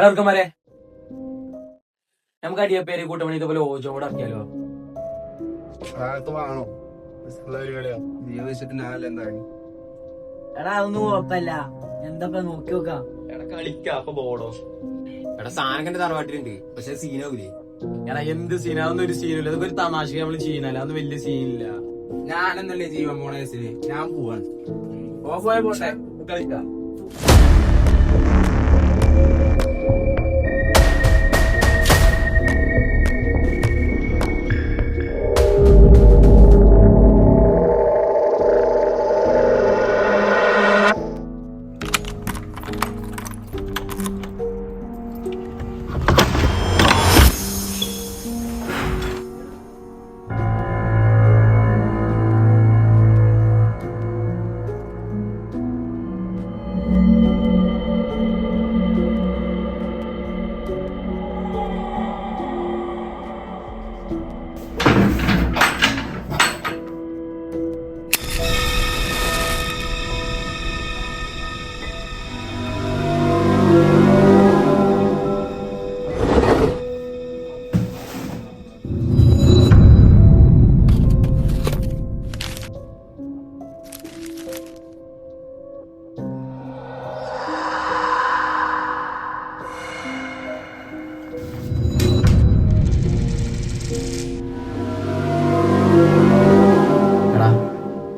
എല്ലാവർക്കുമാരെ നമുക്ക് അടിയപ്പേര് കൂട്ടമണി ഇതുപോലെ ഓജോടാക്കിയാലോ? വേണോ എടാ അതൊന്നും കുഴപ്പല്ല. എന്താ നോക്കി നോക്കാം. എടാ കളിക്കാ അപ്പൊ ബോർഡോ? എടാ സാധനത്തിന്റെ തറവാട്ടിലുണ്ട്, പക്ഷെ സീനാവൂലേ? എടാ എന്ത് സീനാതൊന്നും ഒരു സീനില്ല. അതൊക്കെ ഒരു തമാശക്ക് നമ്മള് ചെയ്യുന്നല്ല, അതൊന്നും വലിയ സീനില്ല. ഞാനെന്നല്ലേ ജീവൻ പോണ കേസിന് ഞാൻ പോവാണ്. ഓഫ് പോയ പോട്ടെ, കളിക്കാം.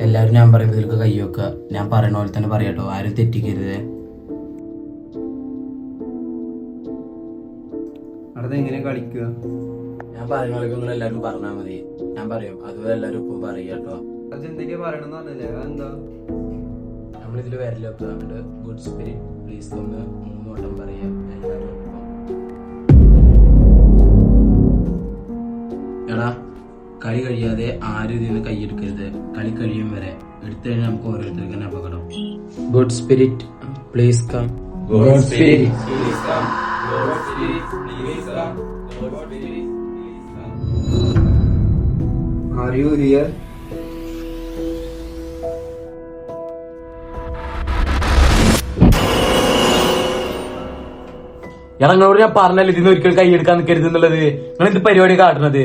എല്ലാവരും ഞാൻ പറയുന്നതിലേക്ക് കൈ വെക്കുക. ഞാൻ പറയണ പോലെ തന്നെ പറയാട്ടോ, ആരും തെറ്റിക്കരുത്. അവിടെ എങ്ങനെ കളിക്കുക? ഞാൻ പറയുന്ന പോലെ നിങ്ങൾ എല്ലാവരും പറഞ്ഞാൽ മതി. ഞാൻ പറയും, അതുപോലെ എല്ലാവരും ഇപ്പം പറയാട്ടോ. എന്തൊക്കെയാ പറയണെന്ന് പറഞ്ഞില്ലേ? അതെന്താ? നമ്മളിതിൽ വരല് വെക്കുക. എന്നിട്ട് ഗുഡ് സ്പിരിറ്റ് പ്ലീസ് ഒന്ന് 3 വട്ടം പറയാം എല്ലാവരും. എടാ കളി കഴിയാതെ ആരും ഇതിന് കൈയെടുക്കരുത്. കളി കഴിയും വരെ. എടുത്തു കഴിഞ്ഞാൽ നമുക്ക് ഓരോരുത്തർക്ക് തന്നെ അപകടം. Good spirit please come. Good spirit please come. Good spirit please come. Good spirit please come. Are you here? എടാ നിങ്ങളോട് ഞാൻ പറഞ്ഞല്ലോ ഇതിന്ന് ഒരിക്കൽ കൈയെടുക്കാൻ നിൽക്കരുത് എന്നുള്ളത്. നിങ്ങൾ എന്ത് പരിപാടി കാട്ടുന്നത്?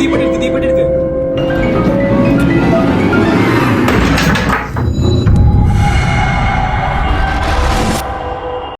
തീ